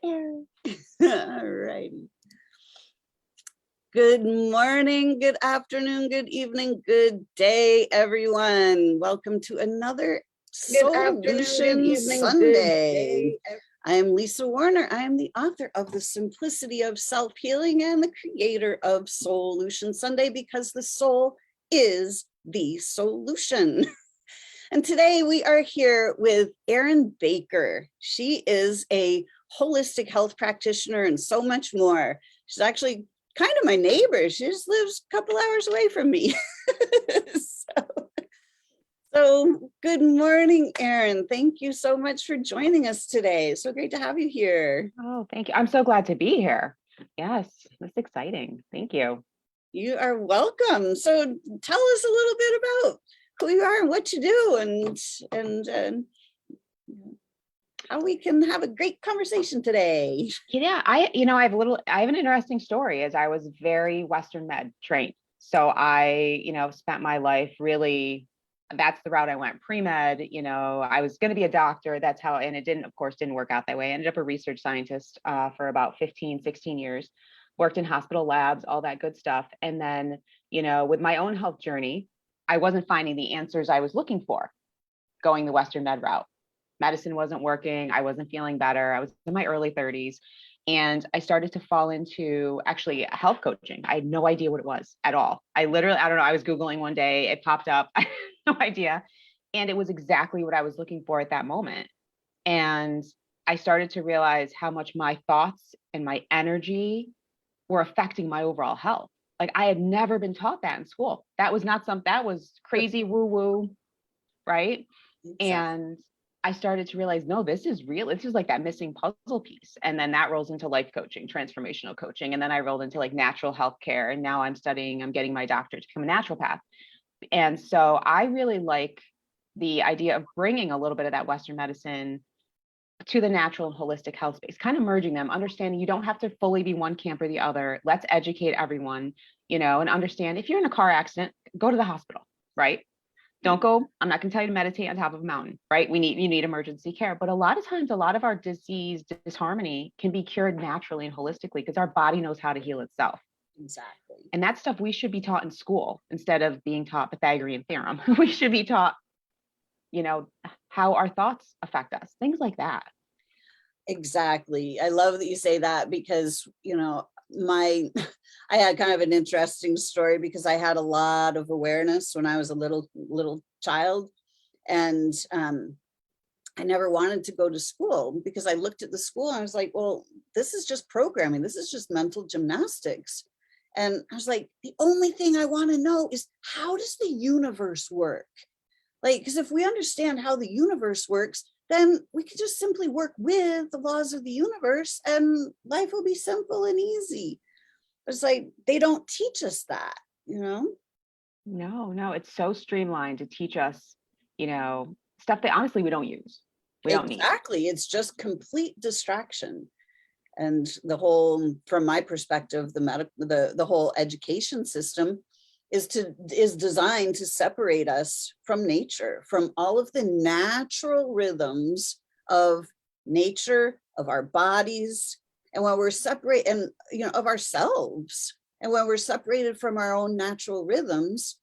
Erin. All righty. Good morning, good afternoon, good evening, good day, everyone. Welcome to another Solution Sunday. I am Lisa Warner. I am the author of The Simplicity of Self-Healing and the creator of Solution Sunday, because the soul is the solution. And today we are here with Erin Baker. She is a holistic health practitioner and so much more. She's actually kind of my neighbor. She just lives a couple hours away from me. So good morning, Erin. Thank you so much for joining us today. So great to have you here. Oh, thank you. I'm so glad to be here. Yes, that's exciting. Thank you. You are welcome. So tell us a little bit about who you are and what you do, and how we can have a great conversation today. Yeah, I have an interesting story. As I was very Western med trained. So I, spent my life really, that's the route I went. Pre-med, I was going to be a doctor. That's how, and it didn't work out that way. I ended up a research scientist for about 15, 16 years, worked in hospital labs, all that good stuff. And then, with my own health journey, I wasn't finding the answers I was looking for going the Western med route. Medicine wasn't working. I wasn't feeling better. I was in my early 30s. And I started to fall into actually health coaching. I had no idea what it was at all. I don't know. I was Googling one day, it popped up. I had no idea. And it was exactly what I was looking for at that moment. And I started to realize how much my thoughts and my energy were affecting my overall health. Like I had never been taught that in school. That was not something that was crazy woo-woo, right? Exactly. And I started to realize, no, this is real. This is like that missing puzzle piece. And then that rolls into life coaching, transformational coaching. And then I rolled into like natural healthcare. And now I'm getting my doctorate to become a naturopath. And so I really like the idea of bringing a little bit of that Western medicine to the natural and holistic health space, kind of merging them, understanding you don't have to fully be one camp or the other. Let's educate everyone, and understand if you're in a car accident, go to the hospital, right? Don't go, I'm not going to tell you to meditate on top of a mountain, right? You need emergency care. But a lot of times, a lot of our disease, disharmony can be cured naturally and holistically because our body knows how to heal itself. Exactly. And that stuff we should be taught in school instead of being taught Pythagorean theorem. We should be taught, how our thoughts affect us, things like that. Exactly. I love that you say that because, I had kind of an interesting story because I had a lot of awareness when I was a little child, and I never wanted to go to school because I looked at the school and I was like, well, this is just programming. This is just mental gymnastics. And I was like, the only thing I want to know is, how does the universe work? Like, because if we understand how the universe works, then we could just simply work with the laws of the universe and life will be simple and easy. It's like, they don't teach us that, No, it's so streamlined to teach us, stuff that honestly we don't use. We don't need. Exactly. It's just complete distraction. And the whole, from my perspective, the whole education system is designed to separate us from nature, from all of the natural rhythms of nature, of our bodies, and when we're separated, and of ourselves, and when we're separated from our own natural rhythms,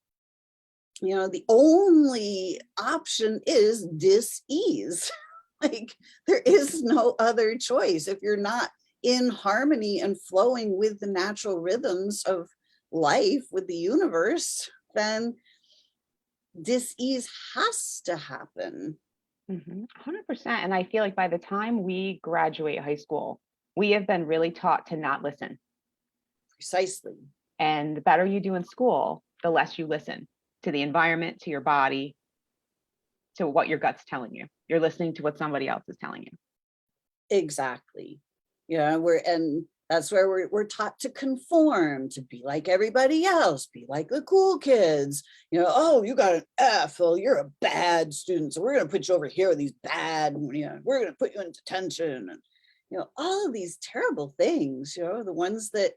the only option is dis-ease. Like, there is no other choice. If you're not in harmony and flowing with the natural rhythms of life, with the universe, then dis-ease has to happen. 100%. And I feel like by the time we graduate high school, we have been really taught to not listen. Precisely. And the better you do in school, the less you listen to the environment, to your body, to what your gut's telling you. You're listening to what somebody else is telling you. Exactly. And that's where we're taught to conform, to be like everybody else, be like the cool kids. Oh, you got an F, well, you're a bad student, so we're going to put you over here with these bad, we're going to put you in detention, and all of these terrible things. The ones that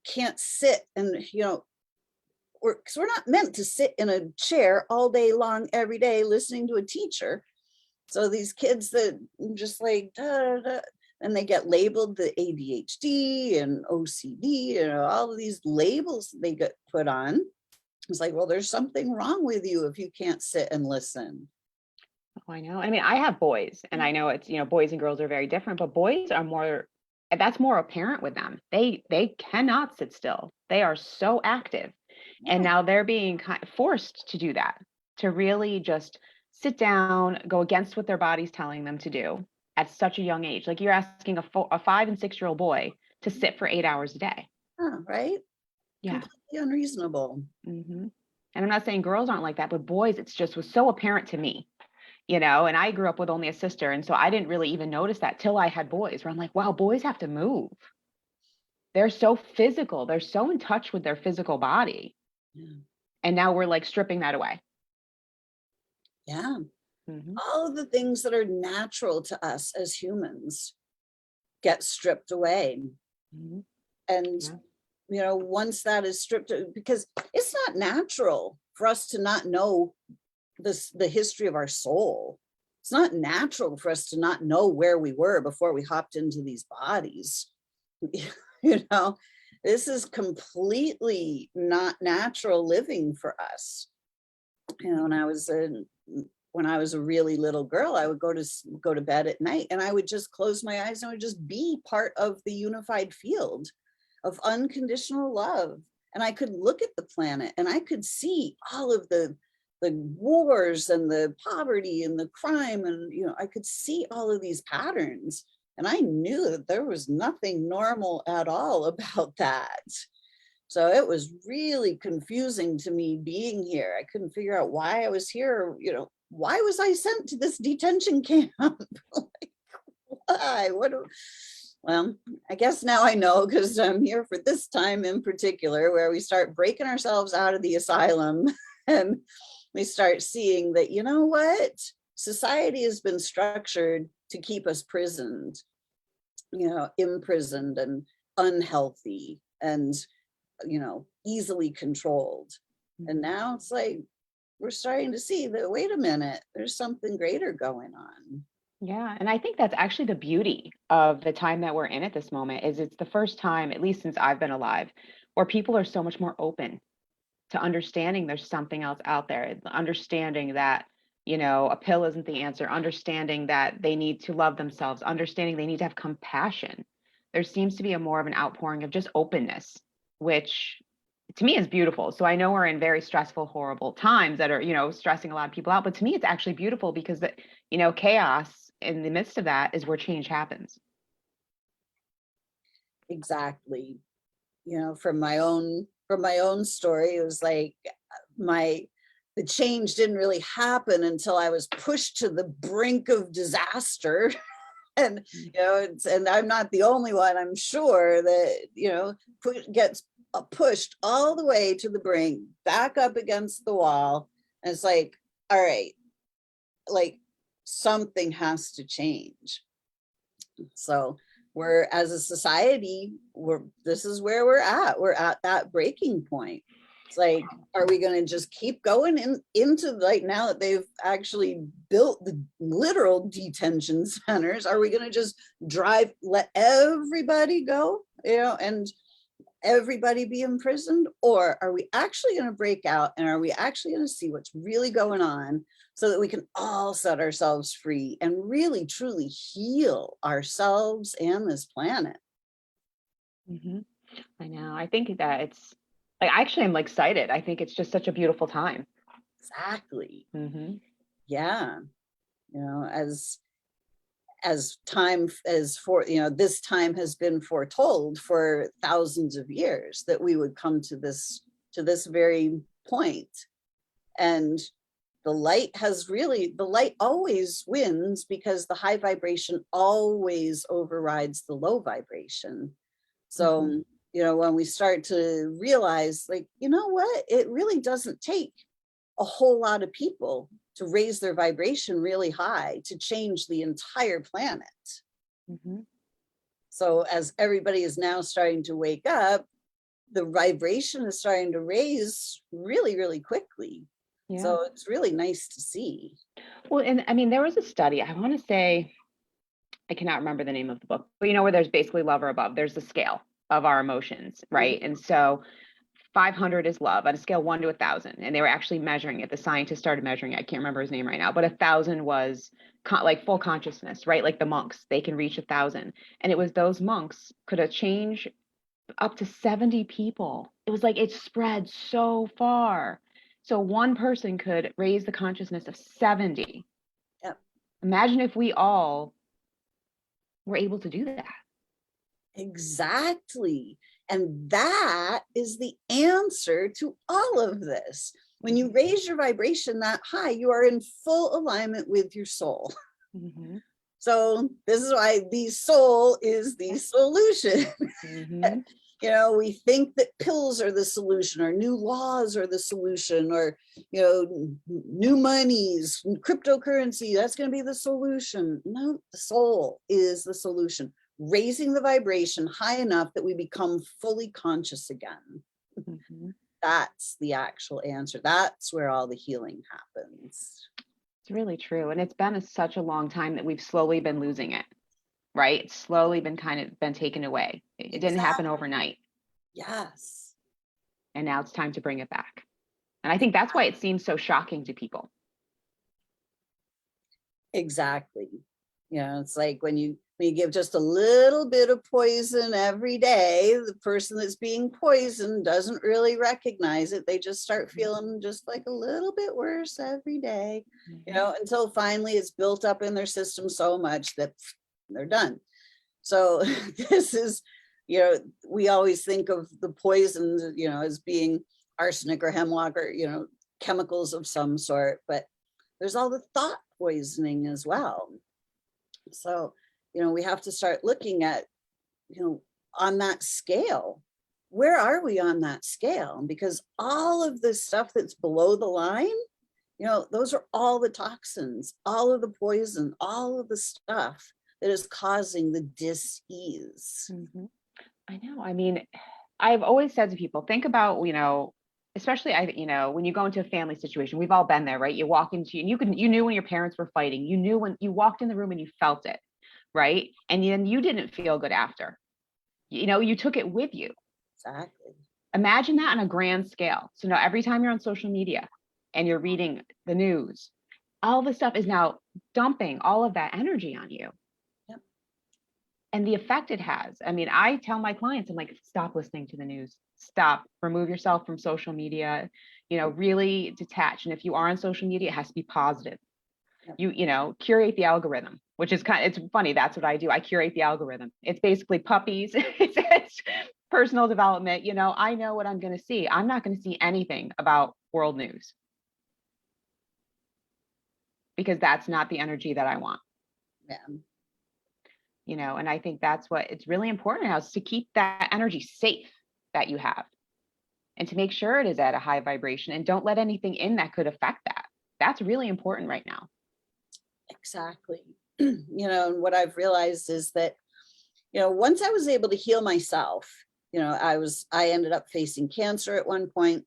can't sit, and because we're not meant to sit in a chair all day long every day listening to a teacher. So these kids that just like and they get labeled the ADHD and OCD, all of these labels they get put on. It's like, well, there's something wrong with you if you can't sit and listen. Oh, I know. I mean, I have boys, and I know it's, boys and girls are very different, but boys are more, that's more apparent with them. They cannot sit still. They are so active. And Yeah. now they're being forced to do that, to really just sit down, go against what their body's telling them to do at such a young age. Like you're asking a 5 and 6-year-old boy to sit for 8 hours a day. Huh, right? Yeah. Completely unreasonable. And I'm not saying girls aren't like that, but boys, it's just was so apparent to me, and I grew up with only a sister. And so I didn't really even notice that till I had boys, where I'm like, wow, boys have to move. They're so physical. They're so in touch with their physical body. Yeah. And now we're like stripping that away. Yeah. All of the things that are natural to us as humans get stripped away. And, once that is stripped, because it's not natural for us to not know the history of our soul. It's not natural for us to not know where we were before we hopped into these bodies. This is completely not natural living for us. When I was a really little girl, I would go to bed at night, and I would just close my eyes and I would just be part of the unified field of unconditional love. And I could look at the planet and I could see all of the wars and the poverty and the crime, and I could see all of these patterns, and I knew that there was nothing normal at all about that. So it was really confusing to me being here. I couldn't figure out why I was here. Why was I sent to this detention camp? Like, why? Well, I guess now I know, because I'm here for this time in particular, where we start breaking ourselves out of the asylum and we start seeing that, what? Society has been structured to keep us imprisoned and unhealthy and, easily controlled. And now it's like, we're starting to see that, wait a minute, there's something greater going on. Yeah. And I think that's actually the beauty of the time that we're in at this moment, is it's the first time, at least since I've been alive, where people are so much more open to understanding there's something else out there, understanding that, a pill isn't the answer, understanding that they need to love themselves, understanding they need to have compassion. There seems to be a more of an outpouring of just openness, which to me is beautiful. So I know we're in very stressful, horrible times that are, stressing a lot of people out, but to me, it's actually beautiful because chaos in the midst of that is where change happens. Exactly. From my own story, it was like the change didn't really happen until I was pushed to the brink of disaster. And and I'm not the only one, I'm sure, that gets pushed all the way to the brink, back up against the wall, and it's like, all right, like something has to change. So we're, as a society, this is where we're at that breaking point. It's like, are we going to just keep going into, like, now that they've actually built the literal detention centers, are we going to just let everybody go, and everybody be imprisoned? Or are we actually going to break out, and are we actually going to see what's really going on, so that we can all set ourselves free and really truly heal ourselves and this planet? I know. I think that it's like, actually, I'm like excited. I think it's just such a beautiful time. Exactly. Yeah. As time as for this time has been foretold for thousands of years, that we would come to this very point. And the light always wins, because the high vibration always overrides the low vibration. So when we start to realize, like, what, it really doesn't take a whole lot of people to raise their vibration really high to change the entire planet. So as everybody is now starting to wake up, the vibration is starting to raise really, really quickly. Yeah. So it's really nice to see. Well, and I mean, there was a study, I want to say I cannot remember the name of the book, but you know where there's basically love or above, there's the scale of our emotions, right? And so 500 is love on a scale 1 to 1,000, and they were actually measuring it. The scientist started measuring it. I can't remember his name right now, but 1,000 was like full consciousness, right? Like the monks, they can reach 1,000, and it was those monks could have changed up to 70 people. It was like it spread so far. So one person could raise the consciousness of 70. Yep. Imagine if we all were able to do that. Exactly. And that is the answer to all of this. When you raise your vibration that high, you are in full alignment with your soul. Mm-hmm. So this is why the soul is the solution. Mm-hmm. You know, we think that pills are the solution, or new laws are the solution, or, you know, new monies, cryptocurrency, that's going to be the solution. No, the soul is the solution. Raising the vibration high enough that we become fully conscious again. Mm-hmm. That's the actual answer. That's where all the healing happens. It's really true. And it's been such a long time that we've slowly been losing it, right? It's slowly been taken away. It didn't happen overnight. Yes. And now it's time to bring it back. And I think that's why it seems so shocking to people. Exactly. You know, it's like when you give just a little bit of poison every day, the person that's being poisoned doesn't really recognize it. They just start feeling just like a little bit worse every day, you know, until finally it's built up in their system so much that they're done. So this is, you know, we always think of the poisons, you know, as being arsenic or hemlock or, you know, chemicals of some sort, but there's all the thought poisoning as well. So, you know, we have to start looking at, you know, on that scale, where are we on that scale? Because all of the stuff that's below the line, you know, those are all the toxins, all of the poison, all of the stuff that is causing the dis-ease. Mm-hmm. I know. I mean, I've always said to people, think about, you know, especially when you go into a family situation, we've all been there, right? You walk into, and you knew when your parents were fighting, you knew when you walked in the room and you felt it, right? And then you didn't feel good after, you know, you took it with you. Exactly. Imagine that on a grand scale. So now every time you're on social media and you're reading the news, all this stuff is now dumping all of that energy on you. Yep. And the effect it has. I mean, I tell my clients, I'm like, stop listening to the news. Stop, remove yourself from social media, you know, really detach. And if you are on social media, it has to be positive. Yep. You know, curate the algorithm, which is it's funny. That's what I do. I curate the algorithm. It's basically puppies. It's personal development. You know, I know what I'm going to see. I'm not going to see anything about world news because that's not the energy that I want. Yeah. You know, and I think that's what it's really important now, is to keep that energy safe that you have and to make sure it is at a high vibration, and don't let anything in that could affect that. That's really important right now. Exactly. You know, and what I've realized is that, you know, once I was able to heal myself, you know, I ended up facing cancer at one point,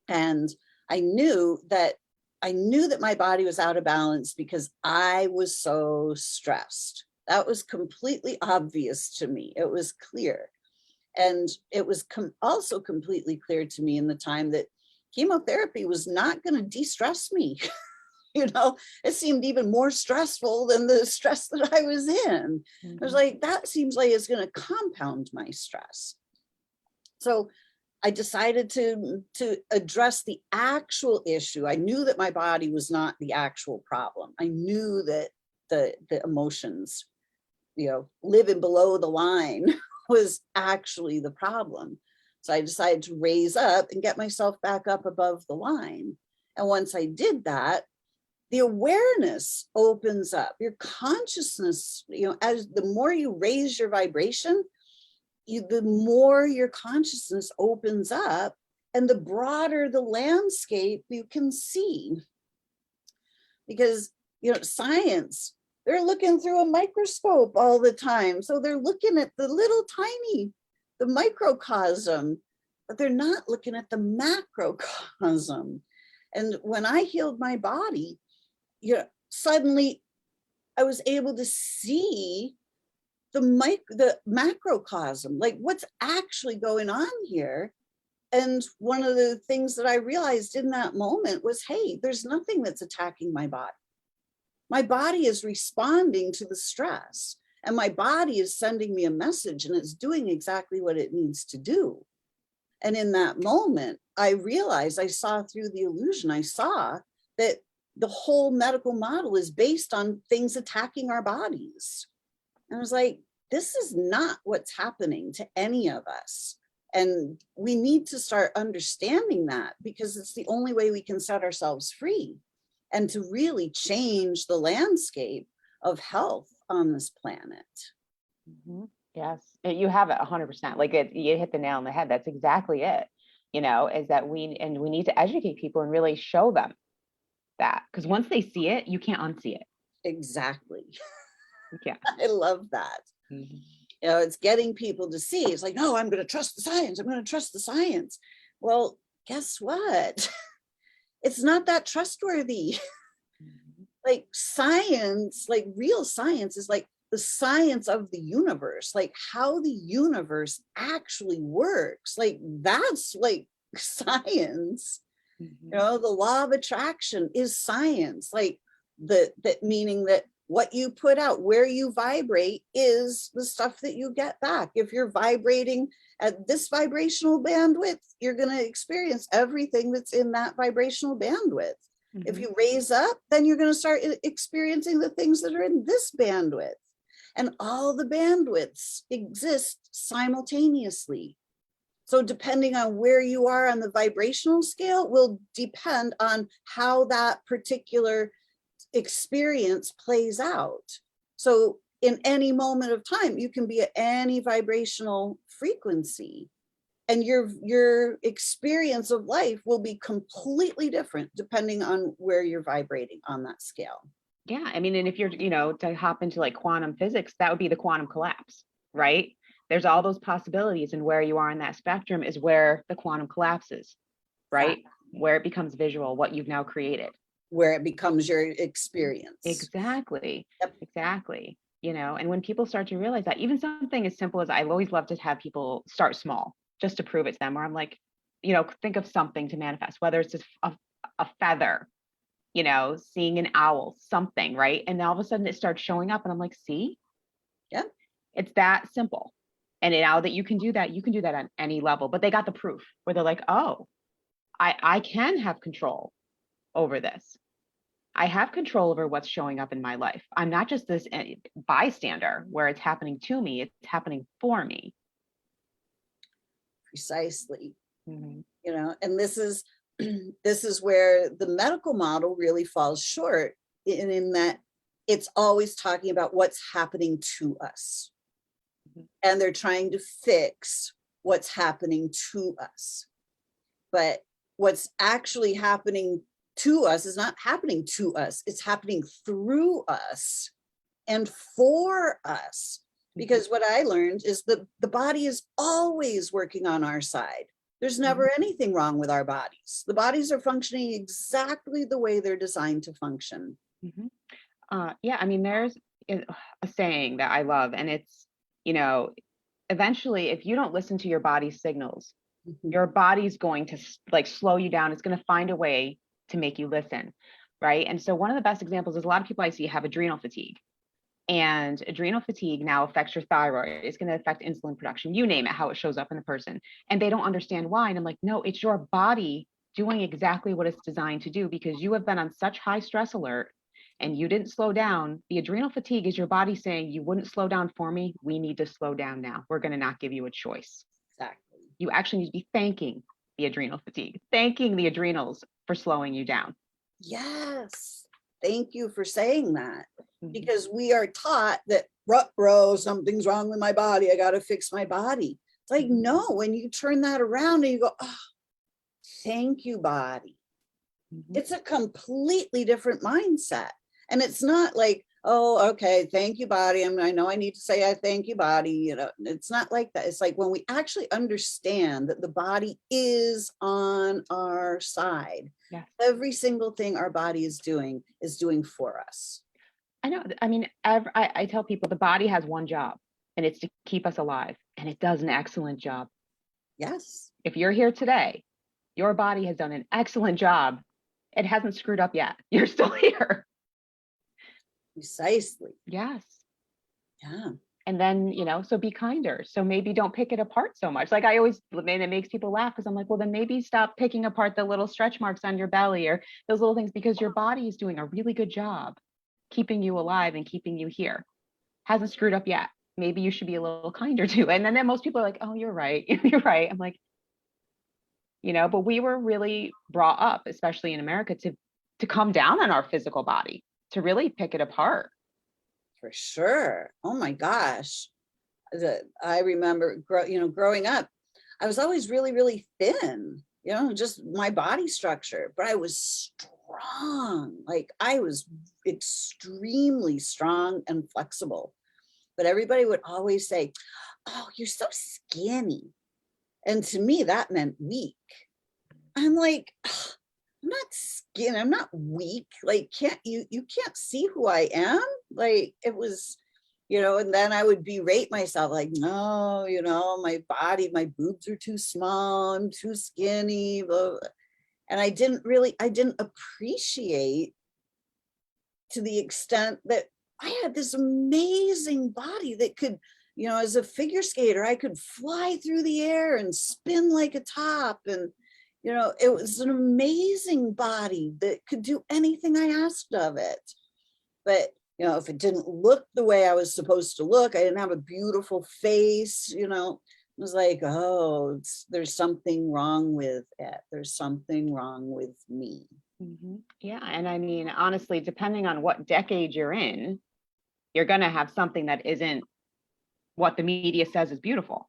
and I knew that my body was out of balance because I was so stressed. That was completely obvious to me. It was clear. And it was also completely clear to me in the time that chemotherapy was not going to de-stress me. You know, it seemed even more stressful than the stress that I was in. I was like, that seems like it's going to compound my stress. So I decided to address the actual issue. I knew that my body was not the actual problem. I knew that the emotions, you know, living below the line was actually the problem. So I decided to raise up and get myself back up above the line. And once I did that, the awareness opens up, your consciousness, you know, as the more you raise your vibration, the more your consciousness opens up and the broader the landscape you can see. Because, you know, science, they're looking through a microscope all the time. So they're looking at the little tiny, the microcosm, but they're not looking at the macrocosm. And when I healed my body, you know, suddenly I was able to see the macrocosm, like what's actually going on here. And one of the things that I realized in that moment was, hey, there's nothing that's attacking my body. My body is responding to the stress, and my body is sending me a message, and it's doing exactly what it needs to do. And in that moment, I realized, I saw through the illusion, I saw that the whole medical model is based on things attacking our bodies. And I was like, this is not what's happening to any of us. And we need to start understanding that, because it's the only way we can set ourselves free and to really change the landscape of health on this planet. Mhm. Yes, you have it 100%. Like you hit the nail on the head. That's exactly it. Is that we need to educate people and really show them that, because once they see it, you can't unsee it. Exactly. Yeah. I love that. Mhm. It's getting people to see. It's like, no, I'm going to trust the science. I'm going to trust the science. Well, guess what? It's not that trustworthy. Mhm. Like science, like real science is like the science of the universe, like how the universe actually works. Like that's like science. Mhm. The law of attraction is science. Like that meaning that what you put out, where you vibrate, is the stuff that you get back. If you're vibrating at this vibrational bandwidth, you're going to experience everything that's in that vibrational bandwidth. If Mhm. you raise up, then you're going to start experiencing the things that are in this bandwidth. And all the bandwidths exist simultaneously. So depending on where you are on the vibrational scale will depend on how that particular experience plays out. So in any moment of time, you can be at any vibrational frequency, and your experience of life will be completely different depending on where you're vibrating on that scale. Yeah, I mean, and if you're, to hop into like quantum physics, that would be the quantum collapse, right? There's all those possibilities, and where you are in that spectrum is where the quantum collapses, right? Exactly. Where it becomes visual, what you've now created. Where it becomes your experience. Exactly. Yep. Exactly. And when people start to realize that, even something as simple as, I always love to have people start small just to prove it to them, where I'm like, think of something to manifest, whether it's just a feather, seeing an owl, something, right? And all of a sudden it starts showing up, and I'm like, see, Yeah. it's that simple. And now that you can do that, on any level. But they got the proof where they're like, oh, I can have control over this. I have control over what's showing up in my life. I'm not just this bystander where it's happening to me, it's happening for me. Precisely. Mhm. And this is this is where the medical model really falls short in that it's always talking about what's happening to us. Mhm. And they're trying to fix what's happening to us. But what's actually happening to us is not happening to us. It's happening through us and for us. Because what I learned is that the body is always working on our side. There's never anything wrong with our bodies. The bodies are functioning exactly the way they're designed to function. Mhm. Yeah, I mean, there's a saying that I love, and it's, eventually, if you don't listen to your body's signals, Mhm. your body's going to like slow you down. It's going to find a way to make you listen, right? And so one of the best examples is, a lot of people I see have adrenal fatigue. And adrenal fatigue now affects your thyroid. It's going to affect insulin production, you name it, how it shows up in a person. And they don't understand why. And I'm like, no, it's your body doing exactly what it's designed to do, because you have been on such high stress alert and you didn't slow down. The adrenal fatigue is your body saying, you wouldn't slow down for me. We need to slow down now. We're going to not give you a choice. Exactly. You actually need to be thanking the adrenal fatigue, thanking the adrenals for slowing you down. Yes. Thank you for saying that. Mhm. Because we are taught that, bro, something's wrong with my body. I got to fix my body. It's like, no, when you turn that around and you go, oh, thank you, body. Mhm. It's a completely different mindset. And it's not like, oh, okay, thank you, body. I know I need to say I thank you, body. It's not like that. It's like when we actually understand that the body is on our side. Yes. Every single thing our body is doing for us. I know. I mean, I tell people the body has one job, and it's to keep us alive, and it does an excellent job. Yes, If you're here today, your body has done an excellent job. It hasn't screwed up yet. You're still here. precisely. Yes. Yeah. And then, so be kinder. So maybe don't pick it apart so much. Like I always, and it makes people laugh because I'm like, well, then maybe stop picking apart the little stretch marks on your belly or those little things, because your body is doing a really good job keeping you alive and keeping you here. Hasn't screwed up yet. Maybe you should be a little kinder to it. And then most people are like, oh, you're right. You're right. I'm like, but we were really brought up, especially in America, to come down on our physical body, to really pick it apart. For sure. Oh my gosh. I remember growing up, I was always really, really thin, just my body structure, but I was strong. Like I was extremely strong and flexible. But everybody would always say, oh, you're so skinny. And to me, that meant weak. I'm like, I'm not skinny, I'm not weak. Like, you can't see who I am? Like, it was, and then I would berate myself, like, no, my body, my boobs are too small, I'm too skinny, blah, blah. And I didn't appreciate to the extent that I had this amazing body that could, as a figure skater, I could fly through the air and spin like a top. And it was an amazing body that could do anything I asked of it. But, if it didn't look the way I was supposed to look, I didn't have a beautiful face, it was like, oh, there's something wrong with it. There's something wrong with me. Mm-hmm. Yeah. And I mean, honestly, depending on what decade you're in, you're going to have something that isn't what the media says is beautiful.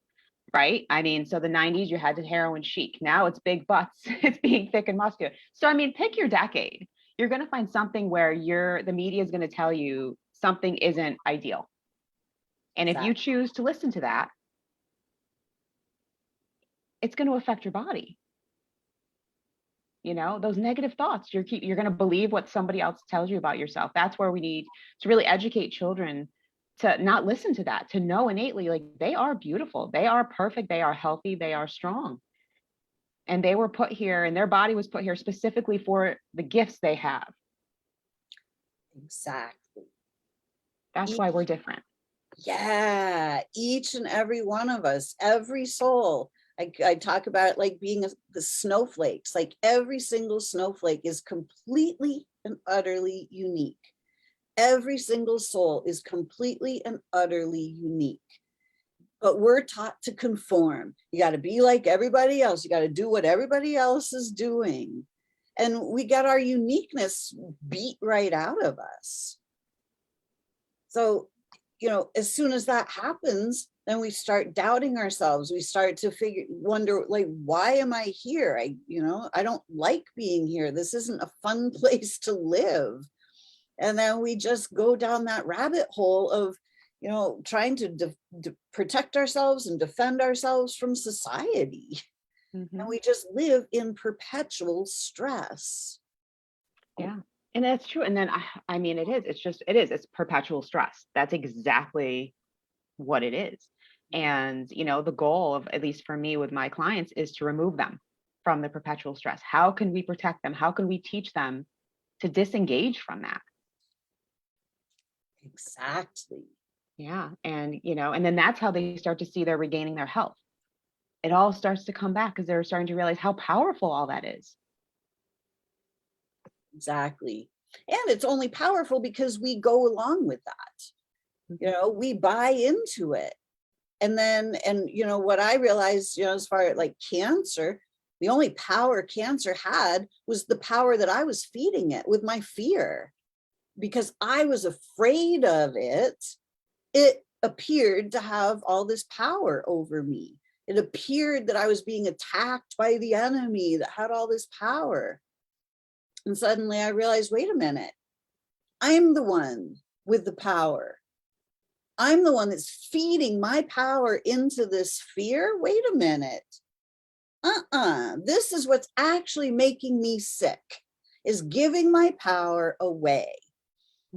Right. I mean, so the 90s, you had the heroin chic. Now it's big butts. It's being thick and muscular. So, I mean, pick your decade. You're going to find something where the media is going to tell you something isn't ideal. And if you choose to listen to that, it's going to affect your body. Those negative thoughts, you're going to believe what somebody else tells you about yourself. That's where we need to really educate children to not listen to that, to know innately, like they are beautiful, they are perfect, they are healthy, they are strong. And they were put here, and their body was put here specifically for the gifts they have. Exactly. That's why we're different. Yeah, each and every one of us, every soul. I talk about it like being the snowflakes, like every single snowflake is completely and utterly unique. Every single soul is completely and utterly unique. But we're taught to conform. You got to be like everybody else. You got to do what everybody else is doing. And we get our uniqueness beat right out of us. So, as soon as that happens, then we start doubting ourselves. We start to wonder, like, why am I here? I don't like being here. This isn't a fun place to live. And then we just go down that rabbit hole of, trying to protect ourselves and defend ourselves from society. Mm-hmm. And we just live in perpetual stress. Yeah. And that's true. And then, I mean, it's perpetual stress. That's exactly what it is. And, the goal of, at least for me with my clients, is to remove them from the perpetual stress. How can we protect them? How can we teach them to disengage from that? Exactly. Yeah. And, and then that's how they start to see they're regaining their health. It all starts to come back because they're starting to realize how powerful all that is. Exactly. And it's only powerful because we go along with that. Mm-hmm. We buy into it. And then, what I realized, as far as like cancer, the only power cancer had was the power that I was feeding it with my fear. Because I was afraid of it, it appeared to have all this power over me. It appeared that I was being attacked by the enemy that had all this power. And suddenly I realized, wait a minute, I'm the one with the power. I'm the one that's feeding my power into this fear. Wait a minute. This is what's actually making me sick, is giving my power away.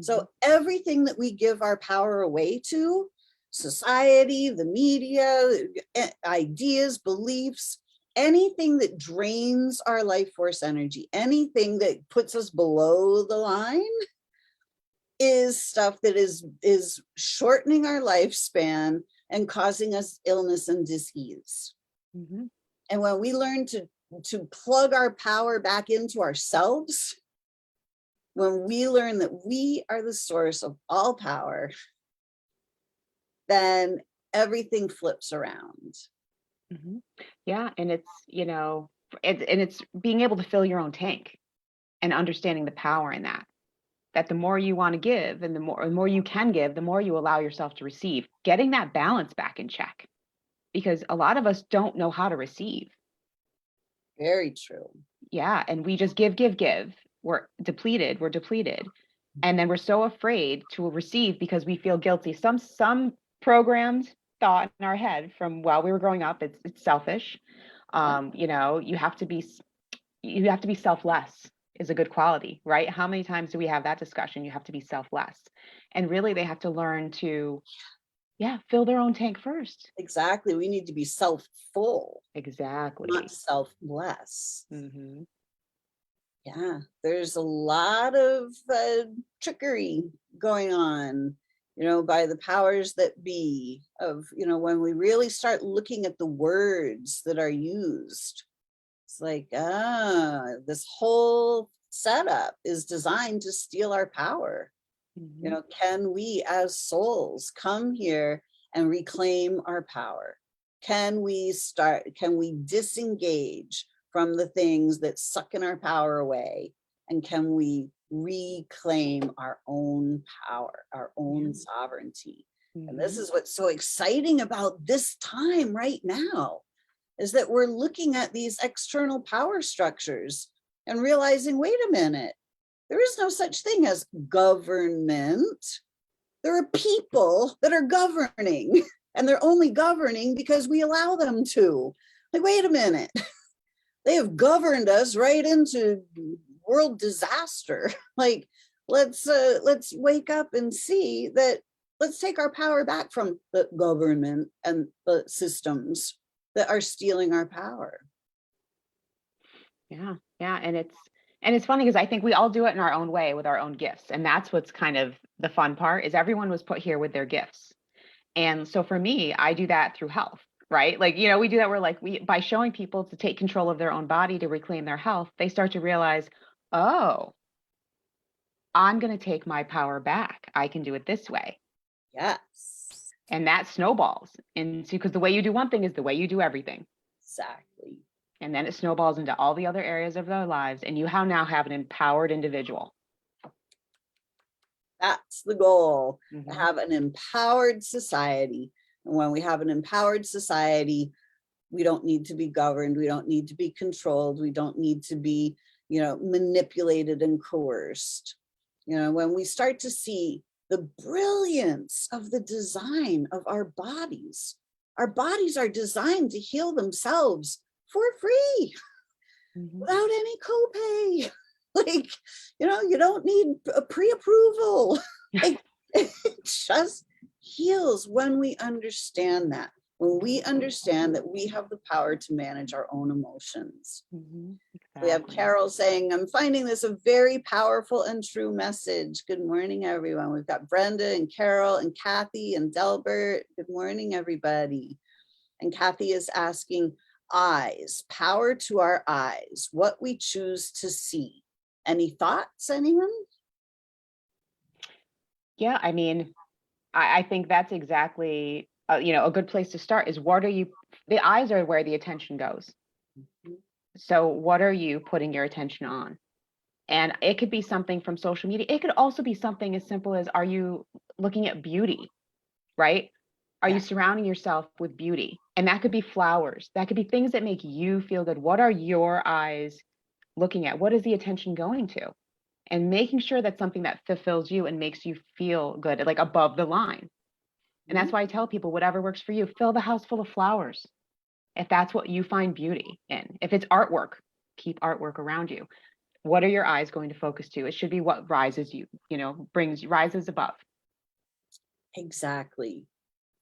So everything that we give our power away to, society, the media, ideas, beliefs, anything that drains our life force energy, anything that puts us below the line, is stuff that is shortening our lifespan and causing us illness and disease. And when we learn to plug our power back into ourselves, when we learn that we are the source of all power, then everything flips around. Yeah, and it's, you know, it's being able to fill your own tank and understanding the power in that. That the more you want to give and the more you can give, the more you allow yourself to receive, getting that balance back in check. Because a lot of us don't know how to receive. Very true. Yeah, and we just give. We're depleted. And then we're so afraid to receive because we feel guilty. Some programmed thought in our head from while we were growing up, it's selfish. You know, you have to be selfless is a good quality, right? How many times do we have that discussion? You have to be selfless. And really they have to learn to, fill their own tank first. Exactly. We need to be self-full. Exactly. Not selfless. Yeah, there's a lot of trickery going on, you know, by the powers that be, of, you know, when we really start looking at the words that are used. It's like, this whole setup is designed to steal our power. You know, can we as souls come here and reclaim our power? Can we disengage from the things that suck in our power away? And can we reclaim our own power, our own sovereignty? And this is what's so exciting about this time right now, is that we're looking at these external power structures and realizing, wait a minute, there is no such thing as government. There are people that are governing, and they're only governing because we allow them to. Like, wait a minute, they have governed us right into world disaster. Like, let's wake up and see that. Let's take our power back from the government and the systems that are stealing our power. Yeah, and it's funny because I think we all do it in our own way with our own gifts, and that's what's kind of the fun part, is everyone was put here with their gifts. And so for me, I do that through health, right? Like, you know, we do that. We're like, by showing people to take control of their own body to reclaim their health, they start to realize, oh, I'm going to take my power back. I can do it this way. Yes. And that snowballs into, because the way you do one thing is the way you do everything. Exactly. And then it snowballs into all the other areas of their lives. And you now have an empowered individual. That's the goal, to have an empowered society. And when we have an empowered society, we don't need to be governed. We don't need to be controlled. We don't need to be, you know, manipulated and coerced. You know, when we start to see the brilliance of the design of our bodies are designed to heal themselves for free, without any copay. Like, you know, you don't need a pre-approval. Like, it just heals when we understand that. When we understand that we have the power to manage our own emotions. Exactly. We have Carol saying, I'm finding this a very powerful and true message. Good morning, everyone. We've got Brenda and Carol and Kathy and Delbert. Good morning, everybody. And Kathy is asking, eyes, power to our eyes, what we choose to see. Any thoughts, anyone? Yeah, I mean, I think that's exactly, you know, a good place to start is the eyes are where the attention goes. So what are you putting your attention on? And it could be something from social media. It could also be something as simple as, are you looking at beauty, right? Are you surrounding yourself with beauty? And that could be flowers. That could be things that make you feel good. What are your eyes looking at? What is the attention going to? And making sure that's something that fulfills you and makes you feel good, like above the line. And that's why I tell people, whatever works for you, fill the house full of flowers. If that's what you find beauty in. If it's artwork, keep artwork around you. What are your eyes going to focus to? It should be what rises rises above. Exactly.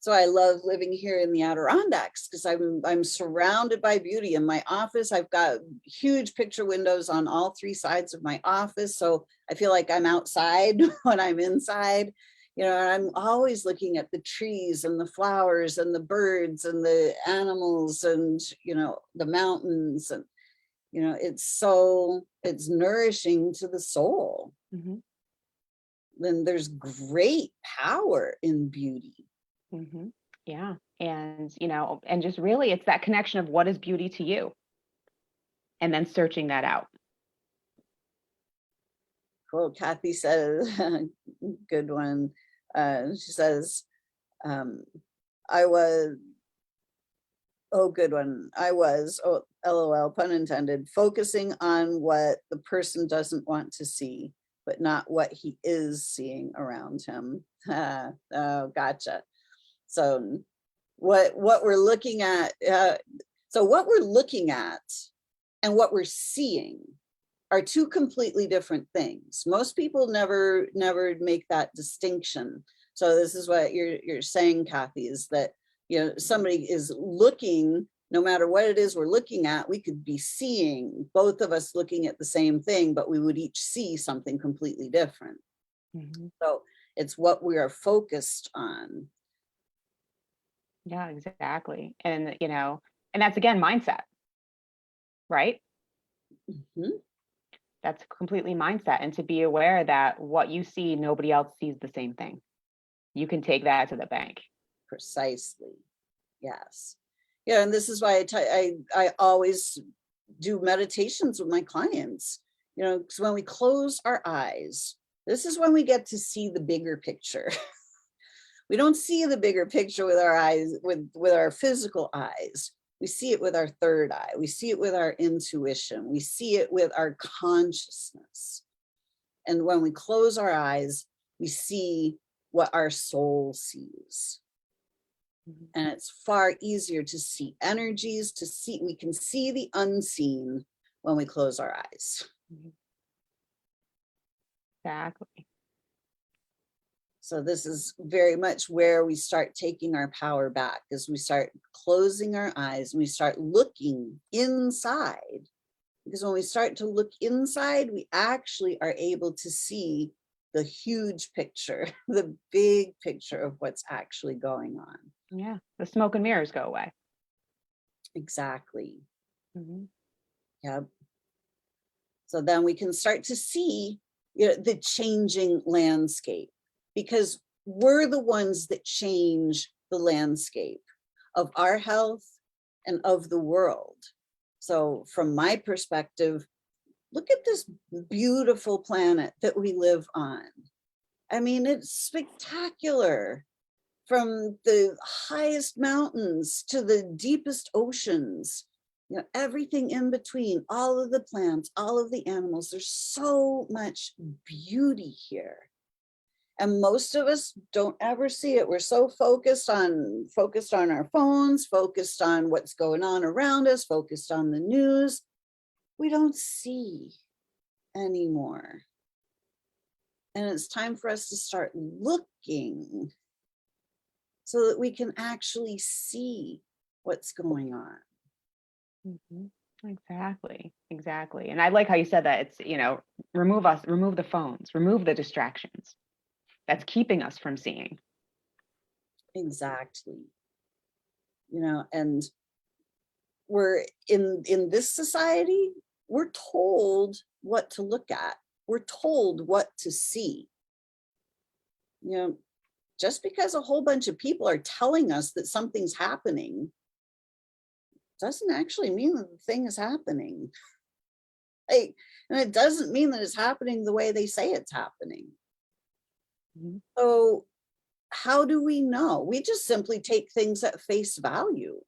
So I love living here in the Adirondacks because I'm surrounded by beauty. In my office, I've got huge picture windows on all three sides of my office. So I feel like I'm outside when I'm inside. And I'm always looking at the trees and the flowers and the birds and the animals and, the mountains. And, it's nourishing to the soul. Mm-hmm. Then there's great power in beauty. Mm-hmm. Yeah. And, and just really it's that connection of what is beauty to you and then searching that out. Cool. Kathy says, good one. She says, good one. LOL, pun intended, focusing on what the person doesn't want to see, but not what he is seeing around him. Oh, gotcha. So what we're looking at, what we're looking at and what we're seeing are two completely different things. Most people never make that distinction. So this is what you're saying, Kathy, is that somebody is looking, no matter what it is we're looking at, we could be seeing, both of us looking at the same thing, but we would each see something completely different. Mm-hmm. So it's what we are focused on. Yeah, exactly. And, and that's again, mindset, right? Mm-hmm. That's completely mindset. And to be aware that what you see, nobody else sees the same thing. You can take that to the bank. Precisely. Yes. Yeah. And this is why I always do meditations with my clients, because when we close our eyes, this is when we get to see the bigger picture. We don't see the bigger picture with our eyes, with our physical eyes. We see it with our third eye. We see it with our intuition. We see it with our consciousness. And when we close our eyes, we see what our soul sees. Mm-hmm. And it's far easier to see energies, we can see the unseen when we close our eyes. Exactly. So this is very much where we start taking our power back, as we start closing our eyes and we start looking inside. Because when we start to look inside, we actually are able to see the huge picture, the big picture of what's actually going on. Yeah, the smoke and mirrors go away. Exactly. Mm-hmm. Yep. So then we can start to see the changing landscape, because we're the ones that change the landscape of our health and of the world. So from my perspective, look at this beautiful planet that we live on. I mean, it's spectacular. From the highest mountains to the deepest oceans, everything in between, all of the plants, all of the animals, there's so much beauty here. And most of us don't ever see it. We're so focused on our phones, focused on what's going on around us, focused on the news. We don't see anymore. And it's time for us to start looking so that we can actually see what's going on. Mm-hmm. Exactly. And I like how you said that. It's, remove the phones, remove the distractions that's keeping us from seeing. Exactly. And we're in this society, we're told what to look at. We're told what to see. Just because a whole bunch of people are telling us that something's happening doesn't actually mean that the thing is happening. And it doesn't mean that it's happening the way they say it's happening. Mm-hmm. So how do we know? We just simply take things at face value.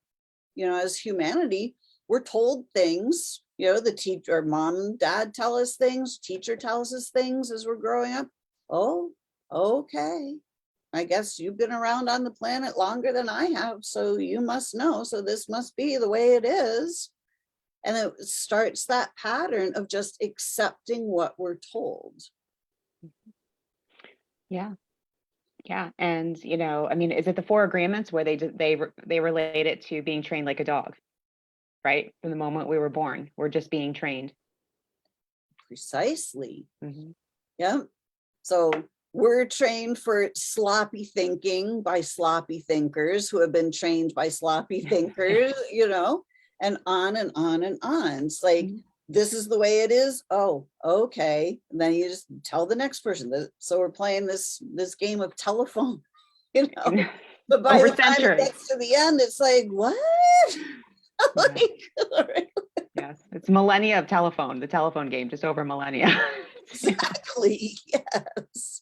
As humanity, we're told things, the teacher, mom and dad tell us things, teacher tells us things as we're growing up. Oh, okay. I guess you've been around on the planet longer than I have, so you must know. So this must be the way it is. And it starts that pattern of just accepting what we're told. Yeah. Yeah. And, I mean, is it the four agreements where they relate it to being trained like a dog, right? From the moment we were born, we're just being trained. Precisely. Mm-hmm. Yeah. So we're trained for sloppy thinking by sloppy thinkers who have been trained by sloppy thinkers, and on and on and on. It's like, this is the way it is. Oh, okay. And then you just tell the next person that. So we're playing this game of telephone, but by Over the time it centuries. gets to the end, it's like, what? Like, yes, it's millennia of telephone, the telephone game, just over millennia. exactly. Yes.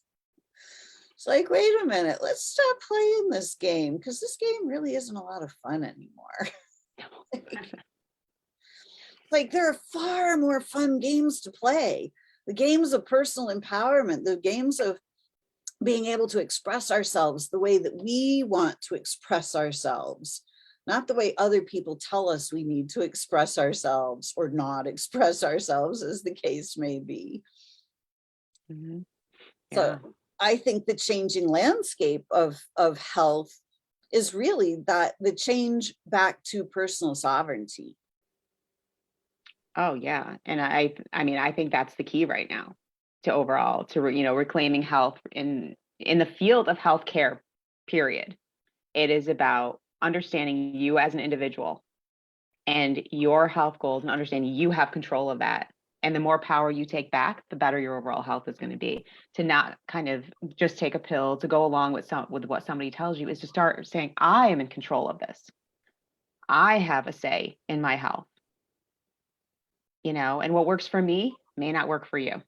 It's like, wait a minute, let's stop playing this game, because this game really isn't a lot of fun anymore. Like, there are far more fun games to play. The games of personal empowerment, the games of being able to express ourselves the way that we want to express ourselves, not the way other people tell us we need to express ourselves or not express ourselves, as the case may be. Mm-hmm. Yeah. So I think the changing landscape of health is really that the change back to personal sovereignty. Oh yeah. And I think that's the key right now to reclaiming health in the field of healthcare, period. It is about understanding you as an individual and your health goals and understanding you have control of that. And the more power you take back, the better your overall health is going to be. To not kind of just take a pill to go along with what somebody tells you, is to start saying, I am in control of this. I have a say in my health. And what works for me may not work for you.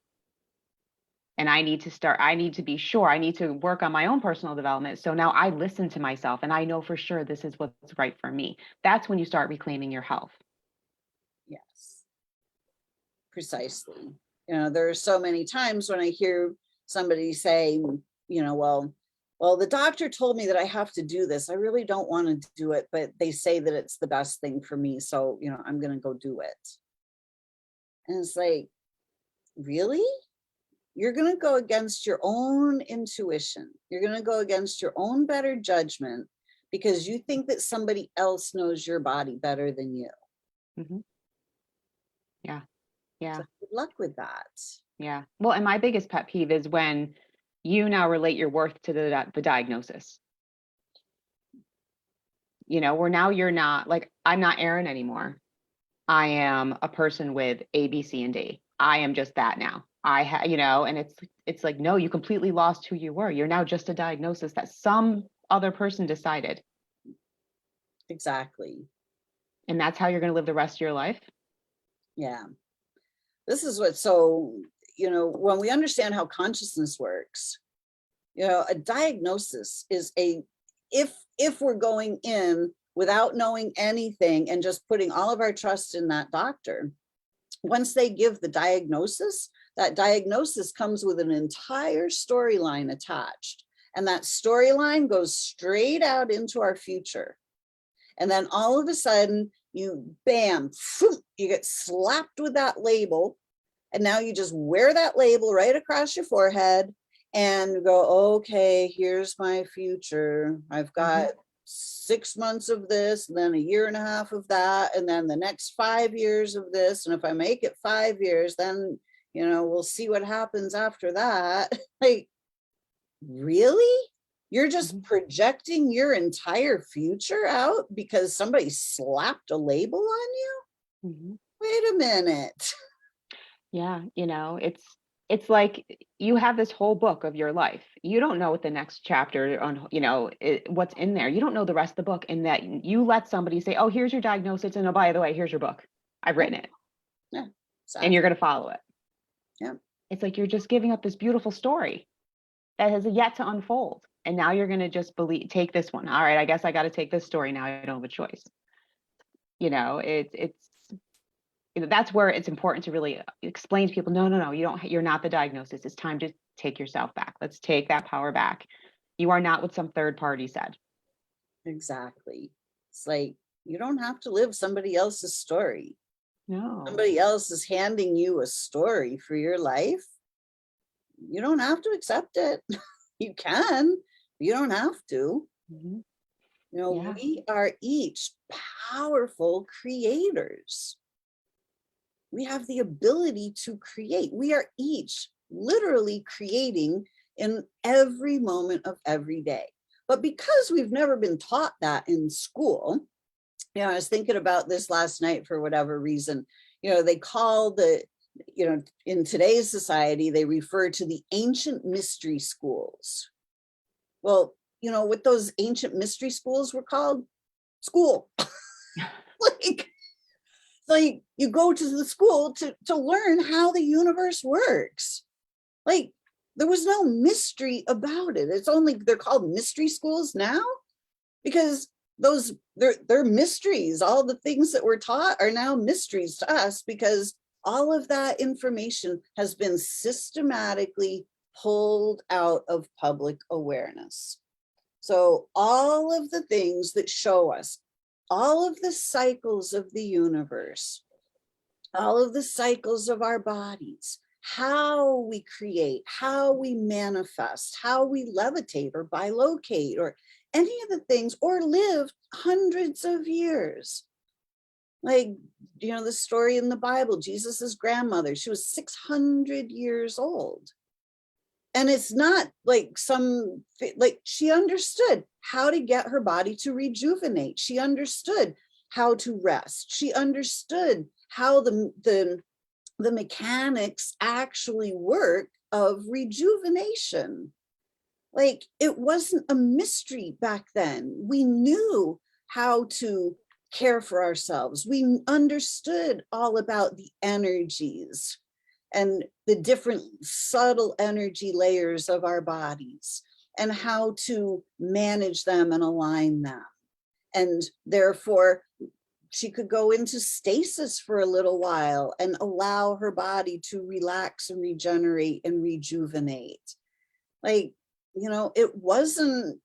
And I need to be sure, I need to work on my own personal development. So now I listen to myself and I know for sure this is what's right for me. That's when you start reclaiming your health. Yes, precisely. There are so many times when I hear somebody say, well, the doctor told me that I have to do this. I really don't want to do it, but they say that it's the best thing for me. So, I'm going to go do it. And it's like, really? You're going to go against your own intuition. You're going to go against your own better judgment because you think that somebody else knows your body better than you. Mm-hmm. Yeah. Yeah. So good luck with that. Yeah. Well, and my biggest pet peeve is when you now relate your worth to the diagnosis. Where now you're not like, I'm not Erin anymore. I am a person with A, B, C, and D. I am just that now. And it's like, no, you completely lost who you were. You're now just a diagnosis that some other person decided. Exactly. And that's how you're going to live the rest of your life. Yeah. This is what, so, when we understand how consciousness works, a diagnosis is if we're going in without knowing anything and just putting all of our trust in that doctor, once they give the diagnosis, that diagnosis comes with an entire storyline attached. And that storyline goes straight out into our future. And then all of a sudden, you get slapped with that label. And now you just wear that label right across your forehead and go, okay, here's my future. I've got 6 months of this, and then a year and a half of that, and then the next 5 years of this. And if I make it 5 years, then, we'll see what happens after that. Like, really? You're just projecting your entire future out because somebody slapped a label on you? Mm-hmm. Wait a minute. Yeah. It's like you have this whole book of your life. You don't know what the next chapter on, what's in there. You don't know the rest of the book, and that you let somebody say, oh, here's your diagnosis. And oh, by the way, here's your book. I've written it. Yeah. Exactly. And you're going to follow it. Yeah. It's like you're just giving up this beautiful story that has yet to unfold. And now you're going to just take this one. All right, I guess I got to take this story now. I don't have a choice. That's where it's important to really explain to people, no, you're not the diagnosis. It's time to take yourself back. Let's take that power back. You are not what some third party said. Exactly. It's like, you don't have to live somebody else's story. No. Somebody else is handing you a story for your life. You don't have to accept it. You can, you don't have to. Mhm. You know, Yeah. we are each powerful creators. We have the ability to create. We are each literally creating in every moment of every day. But because we've never been taught that in school, I was thinking about this last night for whatever reason. They call in today's society, they refer to the ancient mystery schools. Well, what those ancient mystery schools were called? School. like, like you go to the school to learn how the universe works. Like, there was no mystery about it. It's only they're called mystery schools now because they're mysteries. All the things that we're taught are now mysteries to us because all of that information has been systematically pulled out of public awareness. So all of the things that show us all of the cycles of the universe, all of the cycles of our bodies, how we create, how we manifest, how we levitate or bilocate, or any of the things, or live hundreds of years. Like, the story in the Bible, Jesus's grandmother, she was 600 years old. And it's not like she understood how to get her body to rejuvenate. She understood how to rest. She understood how the mechanics actually work of rejuvenation. Like, it wasn't a mystery back then. We knew how to care for ourselves. We understood all about the energies and the different subtle energy layers of our bodies and how to manage them and align them. And therefore, she could go into stasis for a little while and allow her body to relax and regenerate and rejuvenate. Like, it wasn't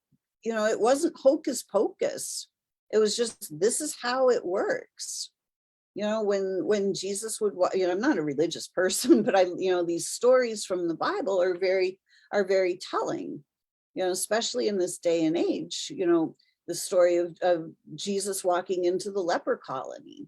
hocus pocus. It was just, this is how it works. When Jesus would, I'm not a religious person, but these stories from the Bible are very telling, especially in this day and age, the story of Jesus walking into the leper colony.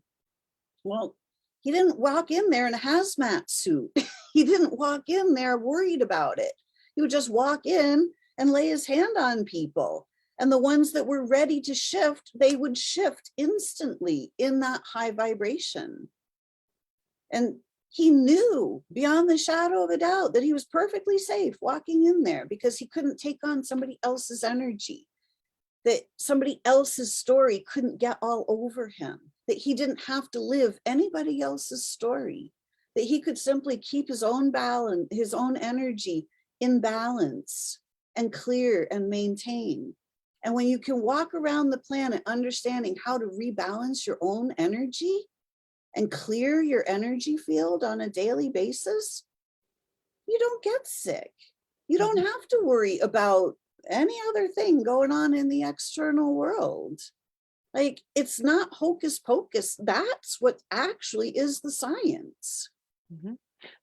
Well, he didn't walk in there in a hazmat suit. He didn't walk in there worried about it. He would just walk in and lay his hand on people. And the ones that were ready to shift, they would shift instantly in that high vibration. And he knew beyond the shadow of a doubt that he was perfectly safe walking in there because he couldn't take on somebody else's energy, that somebody else's story couldn't get all over him, that he didn't have to live anybody else's story, that he could simply keep his own balance, his own energy in balance and clear and maintain. And when you can walk around the planet understanding how to rebalance your own energy and clear your energy field on a daily basis, you don't get sick. You don't have to worry about any other thing going on in the external world. Like, it's not hocus pocus. That's what actually is the science. Mm-hmm.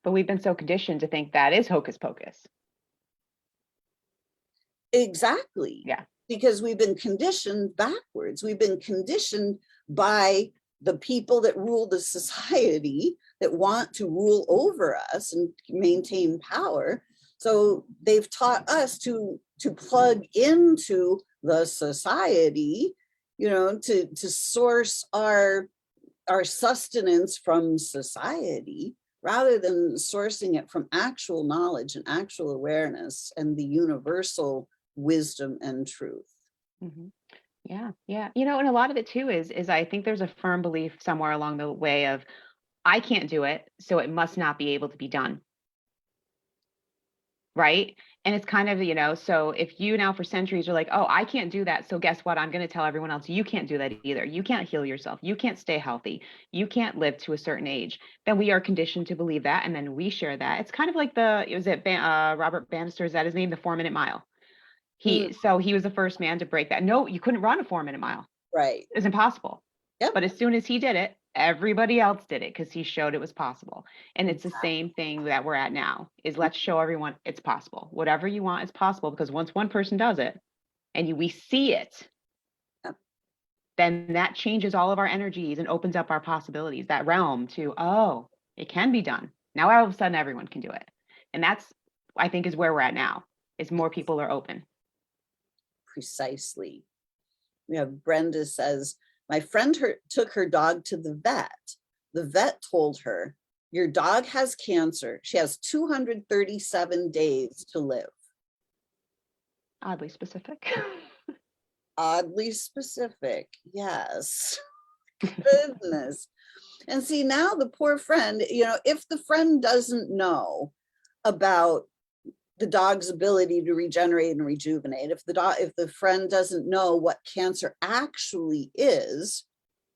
But we've been so conditioned to think that is hocus pocus. Exactly. Yeah. Because we've been conditioned backwards. We've been conditioned by the people that rule the society, that want to rule over us and maintain power. So they've taught us to plug into the society, to source our sustenance from society, rather than sourcing it from actual knowledge and actual awareness and the universal wisdom and truth. Mm-hmm. Yeah. Yeah. And a lot of it too is I think there's a firm belief somewhere along the way of, I can't do it, so it must not be able to be done. Right. And it's kind of, so if you now for centuries are like, oh, I can't do that. So guess what? I'm going to tell everyone else, you can't do that either. You can't heal yourself. You can't stay healthy. You can't live to a certain age. Then we are conditioned to believe that. And then we share that. It's kind of like Robert Bannister, is that his name? The 4-minute mile. So he was the first man to break that. No, you couldn't run a 4-minute mile. Right. It's impossible. Yep. But as soon as he did it, Everybody else did it because he showed it was possible. And it's the same thing that we're at now, is let's show everyone it's possible. Whatever you want is possible, because once one person does it and we see it, Yep. then that changes all of our energies and opens up our possibilities, that realm to, oh, it can be done. Now all of a sudden everyone can do it. And that's, I think, is where we're at now, is more people are open. Precisely. We have Brenda says, my friend took her dog to the vet. The vet told her, your dog has cancer. She has 237 days to live. Oddly specific. Oddly specific. Yes. Goodness. And see, now the poor friend, if the friend doesn't know about the dog's ability to regenerate and rejuvenate, if the friend doesn't know what cancer actually is,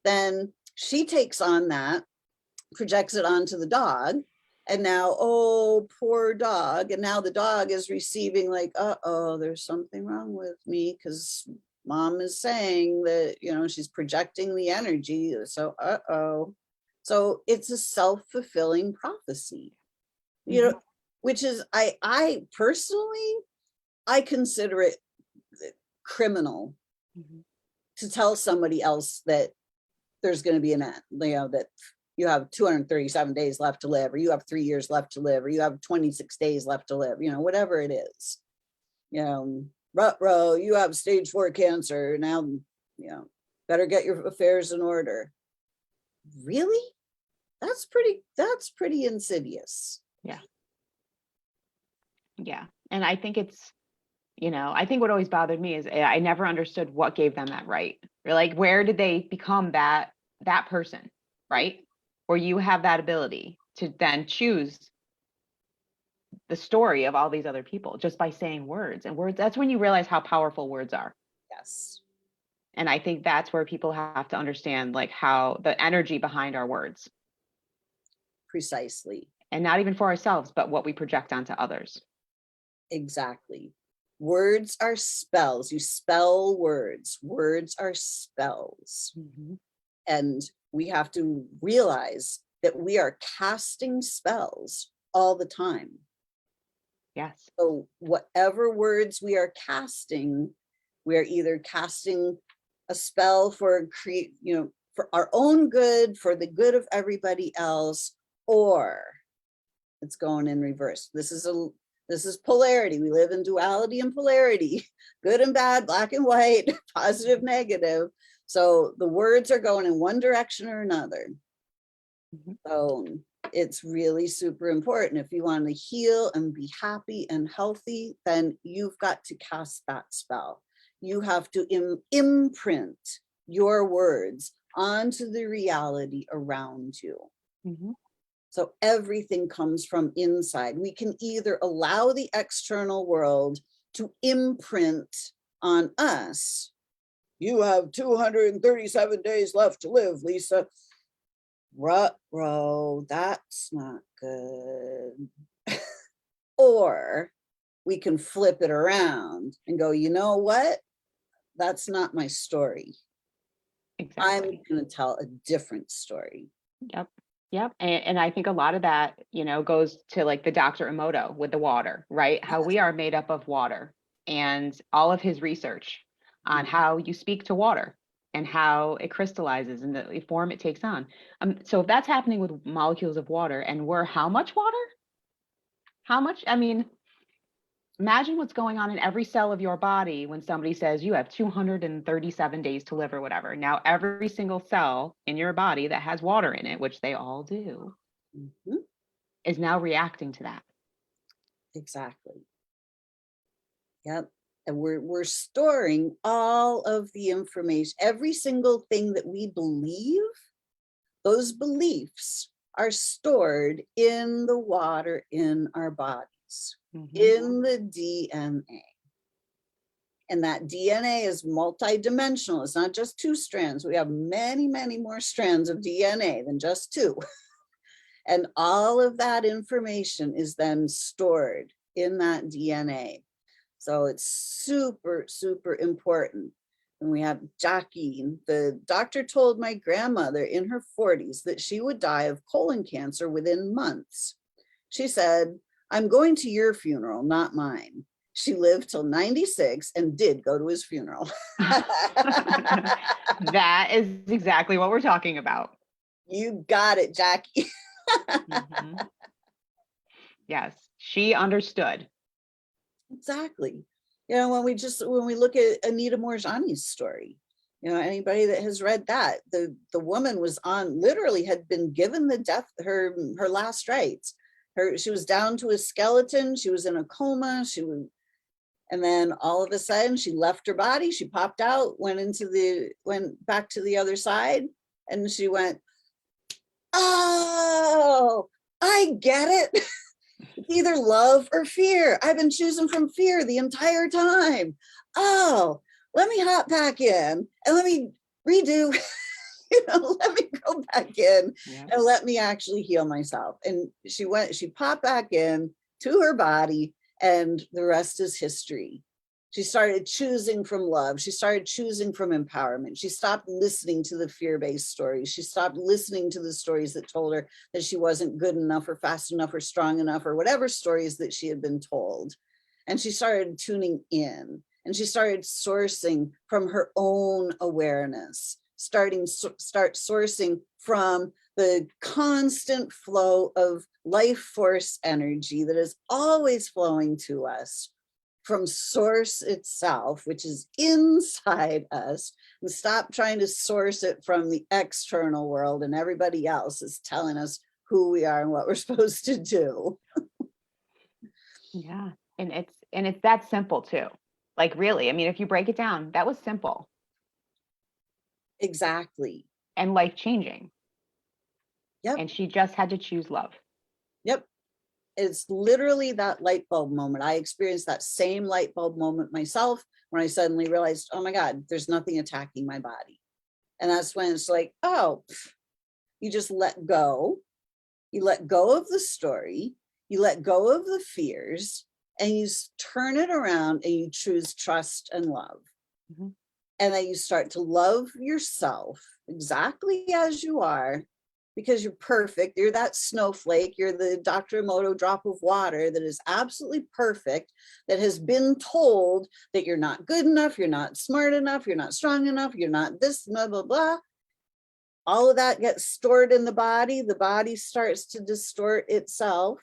then she takes on that, projects it onto the dog, and now, oh, poor dog. And now the dog is receiving like, uh-oh, there's something wrong with me because mom is saying that, she's projecting the energy. So, uh-oh. So it's a self-fulfilling prophecy, which is, I personally, I consider it criminal to tell somebody else that there's going to be an end, that you have 237 days left to live, or you have 3 years left to live, or you have 26 days left to live, whatever it is. Rut-row, you have stage 4 cancer. Now, better get your affairs in order. Really? That's pretty insidious. Yeah. Yeah. And I think it's, I think what always bothered me is I never understood what gave them that right. Or like, where did they become that person, right? Or you have that ability to then choose the story of all these other people just by saying words. And words, that's when you realize how powerful words are. Yes. And I think that's where people have to understand, like, how the energy behind our words. Precisely. And not even for ourselves, but what we project onto others. Exactly. Words are spells. You spell words. Words are spells. And we have to realize that we are casting spells all the time. Yes. So whatever words we are casting, we are either casting a spell for for our own good, for the good of everybody else, or it's going in reverse. This is polarity. We live in duality and polarity, good and bad, black and white, positive, negative. So the words are going in one direction or another. So it's really super important. If you want to heal and be happy and healthy, then you've got to cast that spell. You have to imprint your words onto the reality around you. So everything comes from inside. We can either allow the external world to imprint on us. You have 237 days left to live, Lisa. Rut-row, that's not good. Or we can flip it around and go, you know what? That's not my story. Exactly. I'm going to tell a different story. Yep. And I think a lot of that, goes to like the Dr. Emoto with the water, right? How we are made up of water, and all of his research on how you speak to water and how it crystallizes and the form it takes on. So if that's happening with molecules of water, and we're how much water? How much? I mean, imagine what's going on in every cell of your body when somebody says you have 237 days to live or whatever. Now, every single cell in your body that has water in it, which they all do, is now reacting to that. Exactly. Yep. And we're storing all of the information, every single thing that we believe, those beliefs are stored in the water in our bodies, in the DNA. And that DNA is multidimensional. It's not just 2 strands. We have many, many more strands of DNA than just 2. And all of that information is then stored in that DNA. So it's super, super important. And we have Jackie. The doctor told my grandmother in her 40s that she would die of colon cancer within months. She said, I'm going to your funeral, not mine. She lived till 96 and did go to his funeral. That is exactly what we're talking about. You got it, Jackie. Mhm. Yes, she understood. Exactly. You know, when we look at Anita Morjani's story, you know, anybody that has read that, the woman was on, literally had been given the death, her last rites. She was down to a skeleton, she was in a coma, and then all of a sudden she left her body, she popped out, went back to the other side, and she went, oh, I get it. It's either love or fear. I've been choosing from fear the entire time. Oh, let me hop back in and let me redo, let me go back in and let me actually heal myself. And she popped back in to her body, and the rest is history. She started choosing from love. She started choosing from empowerment. She stopped listening to the fear-based stories. She stopped listening to the stories that told her that she wasn't good enough or fast enough or strong enough or whatever stories that she had been told. And she started tuning in, and she started sourcing from her own awareness, start sourcing from the constant flow of life force energy that is always flowing to us from source itself, which is inside us, and stop trying to source it from the external world and everybody else is telling us who we are and what we're supposed to do. Yeah. And it's that simple too. Like really, I mean, if you break it down, that was simple Exactly. and life changing. Yep. And she just had to choose love. Yep. It's literally that light bulb moment. I experienced that same light bulb moment myself when I suddenly realized, oh my God, there's nothing attacking my body. And that's when it's like, oh, you just let go. You let go of the story. You let go of the fears, and you turn it around and you choose trust and love. Mm-hmm. And then you start to love yourself exactly as you are, because you're perfect. You're that snowflake. You're the Dr. Emoto drop of water that is absolutely perfect, that has been told that you're not good enough, you're not smart enough, you're not strong enough, you're not this, blah, blah, blah. All of that gets stored in the body starts to distort itself.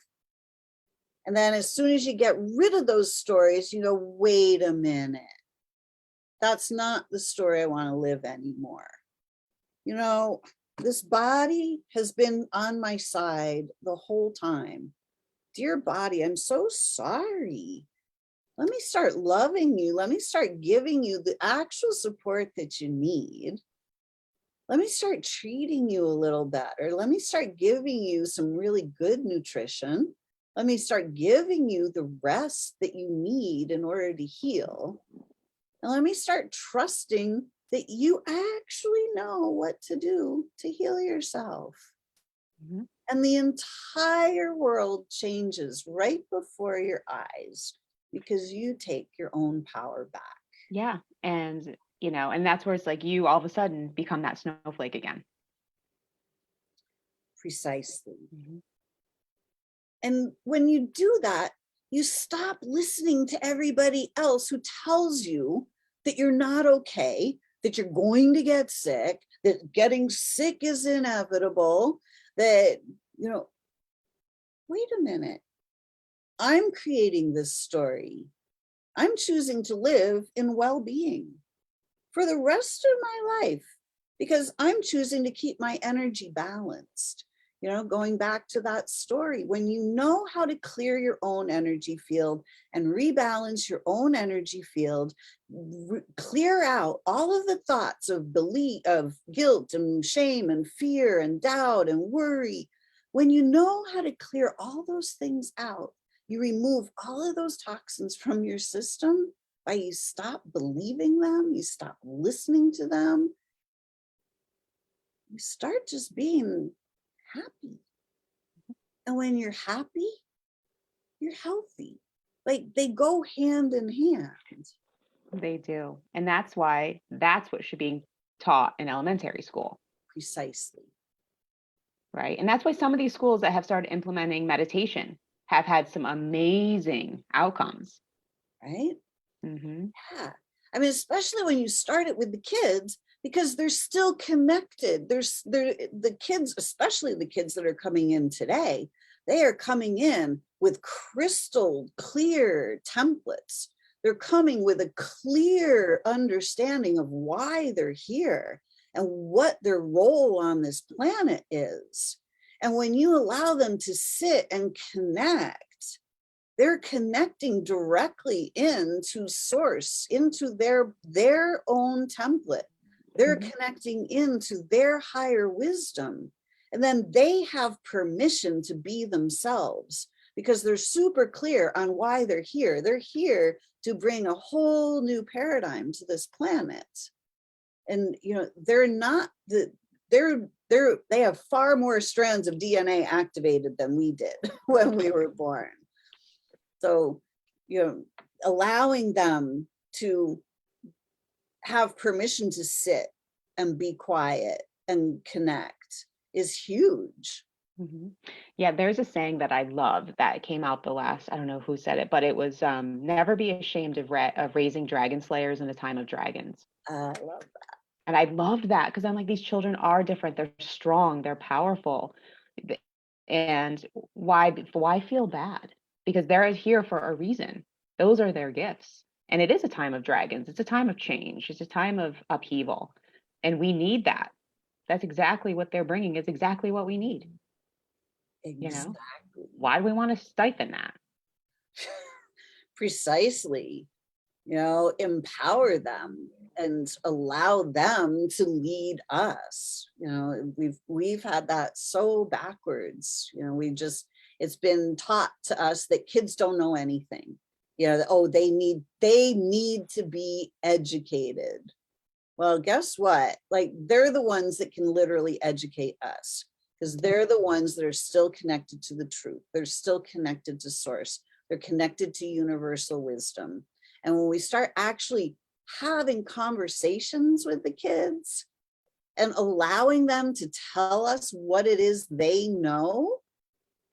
And then as soon as you get rid of those stories, you go, wait a minute. That's not the story I want to live anymore. You know, this body has been on my side the whole time. Dear body, I'm so sorry. Let me start loving you. Let me start giving you the actual support that you need. Let me start treating you a little better. Let me start giving you some really good nutrition. Let me start giving you the rest that you need in order to heal. And let me start trusting that you actually know what to do to heal yourself. Mm-hmm. And the entire world changes right before your eyes because you take your own power back. Yeah. And, and that's where it's like you all of a sudden become that snowflake again. Precisely. Mm-hmm. And when you do that, you stop listening to everybody else who tells you that you're not okay, that you're going to get sick, that getting sick is inevitable, that, wait a minute. I'm creating this story. I'm choosing to live in well-being for the rest of my life because I'm choosing to keep my energy balanced. Going back to that story, when you know how to clear your own energy field and rebalance your own energy field, clear out all of the thoughts of belief, of guilt and shame and fear and doubt and worry. When you know how to clear all those things out, you remove all of those toxins from your system by you stop believing them, you stop listening to them, you start just being happy. And when you're happy, you're healthy. Like they go hand in hand. They do. And that's what should be taught in elementary school, Precisely. right? And that's why some of these schools that have started implementing meditation have had some amazing outcomes. Right? Hmm. Yeah. I mean, especially when you start it with the kids, because they're still connected. They're the kids, especially the kids that are coming in today, they are coming in with crystal clear templates. They're coming with a clear understanding of why they're here and what their role on this planet is. And when you allow them to sit and connect, they're connecting directly into source, into their own template. They're Hmm. connecting into their higher wisdom. And then they have permission to be themselves because they're super clear on why they're here. They're here to bring a whole new paradigm to this planet. And they're not they have far more strands of DNA activated than we did when we were born. So, allowing them to have permission to sit and be quiet and connect is huge. Hmm. Yeah, there's a saying that I love that came out the last, I don't know who said it, but it was never be ashamed of raising dragon slayers in a time of dragons. I love And I loved that because I'm like, these children are different. They're strong, they're powerful. And why feel bad? Because they're here for a reason. Those are their gifts. And it is a time of dragons. It's a time of change. It's a time of upheaval. And we need that. That's exactly what they're bringing. Is exactly what we need. You know, exactly. why do we want to stifle that? Precisely. Empower them and allow them to lead us. We've had that so backwards. It's been taught to us that kids don't know anything. Oh, they need to be educated. Well, guess what? Like, they're the ones that can literally educate us because they're the ones that are still connected to the truth. They're still connected to source. They're connected to universal wisdom. And when we start actually having conversations with the kids and allowing them to tell us what it is they know,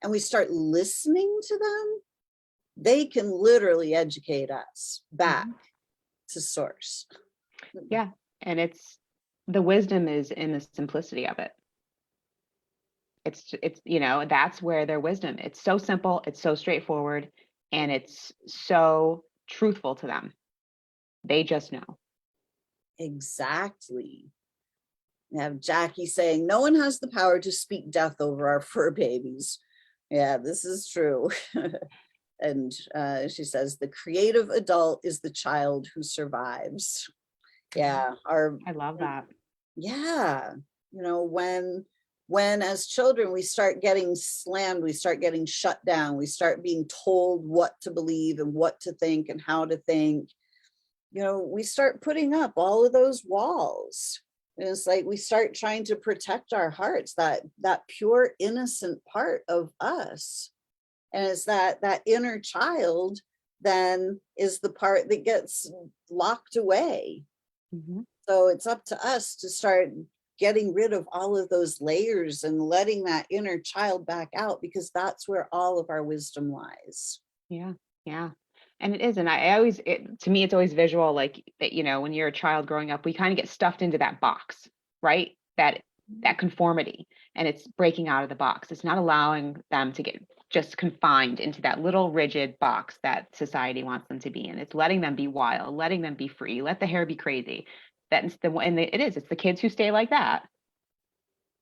and we start listening to them, they can literally educate us back to source. Yeah. And the wisdom is in the simplicity of it. That's where their wisdom. It's so simple, it's so straightforward, and it's so truthful to them. They just know. Exactly. We have Jackie saying, no one has the power to speak death over our fur babies. Yeah, this is true. And she says, the creative adult is the child who survives. Yeah, I love that. yeah, when as children we start getting slammed, we start getting shut down, we start being told what to believe and what to think and how to think, we start putting up all of those walls. And it's like we start trying to protect our hearts, that pure innocent part of us. And it's that inner child then is the part that gets locked away. Mm-hmm. So it's up to us to start getting rid of all of those layers and letting that inner child back out, because that's where all of our wisdom lies. Yeah, yeah. And it is. And to me, it's always visual, like that, when you're a child growing up, we kind of get stuffed into that box, right? That conformity, and it's breaking out of the box. It's not allowing them to get just confined into that little rigid box that society wants them to be in. It's letting them be wild, letting them be free, let the hair be crazy. It's the kids who stay like that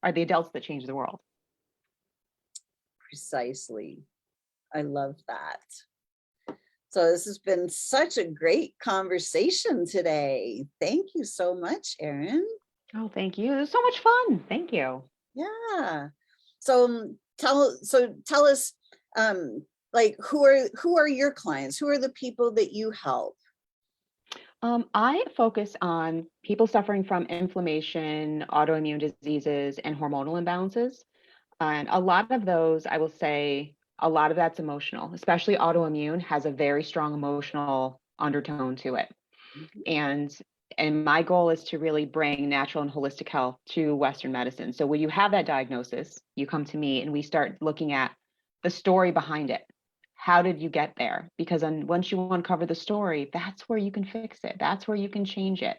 are the adults that change the world. Precisely. I love that. So this has been such a great conversation today. Thank you so much, Erin. Oh, thank you. It was so much fun. Thank you. Yeah. So tell us, like, who are your clients? Who are the people that you help? I focus on people suffering from inflammation, autoimmune diseases, and hormonal imbalances. And a lot of those, I will say, a lot of that's emotional, especially autoimmune has a very strong emotional undertone to it. And my goal is to really bring natural and holistic health to Western medicine. So when you have that diagnosis, you come to me and we start looking at the story behind it. How did you get there? Because once you uncover the story, that's where you can fix it. That's where you can change it.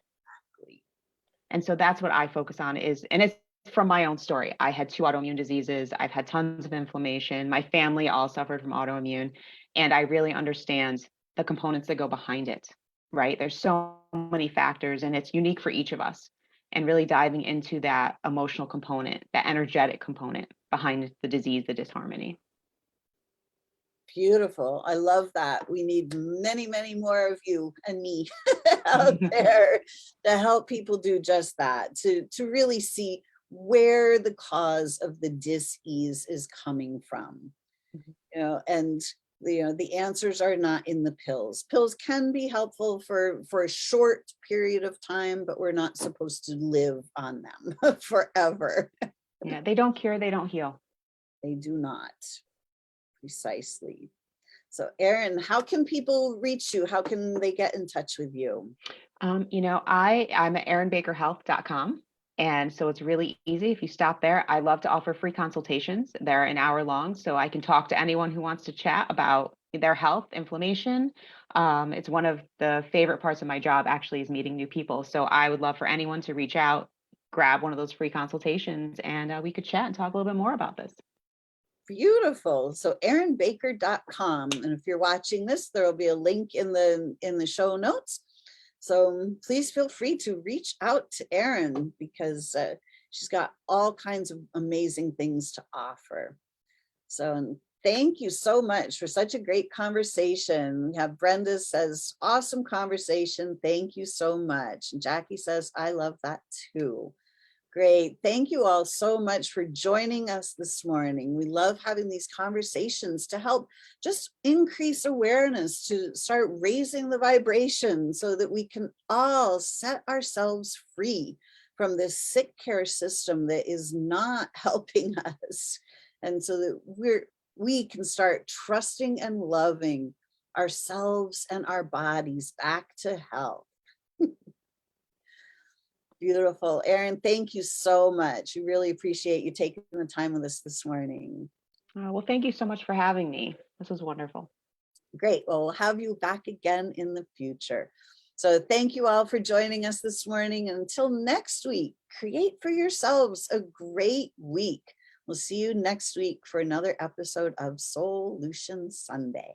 And so that's what I focus on and it's from my own story. I had 2 autoimmune diseases. I've had tons of inflammation. My family all suffered from autoimmune, and I really understand the components that go behind it, right? There's so many factors and it's unique for each of us, and really diving into that emotional component, that energetic component behind the disease, the disharmony. Beautiful. I love that. We need many, many more of you and me out there to help people do just that, to really see where the cause of the dis-ease is coming from. And the answers are not in the pills. Pills can be helpful for a short period of time, but we're not supposed to live on them forever. Yeah, they don't cure, they don't heal. They do not. Precisely. So Erin, how can people reach you? How can they get in touch with you? I'm at erinbakerhealth.com. And so it's really easy. If you stop there, I love to offer free consultations. They're an hour long, so I can talk to anyone who wants to chat about their health, inflammation. It's one of the favorite parts of my job, actually, is meeting new people. So I would love for anyone to reach out, grab one of those free consultations, and we could chat and talk a little bit more about this. Beautiful. So erinbaker.com. And if you're watching this, there will be a link in the show notes. So please feel free to reach out to Erin, because she's got all kinds of amazing things to offer. So thank you so much for such a great conversation. We have Brenda says, awesome conversation. Thank you so much. And Jackie says, I love that too. Great. Thank you all so much for joining us this morning. We love having these conversations to help just increase awareness, to start raising the vibration so that we can all set ourselves free from this sick care system that is not helping us. And so that we can start trusting and loving ourselves and our bodies back to health. Beautiful. Erin, thank you so much. We really appreciate you taking the time with us this morning. Well, thank you so much for having me. This was wonderful. Great. Well, we'll have you back again in the future. So thank you all for joining us this morning. Until next week, create for yourselves a great week. We'll see you next week for another episode of Solution Sunday.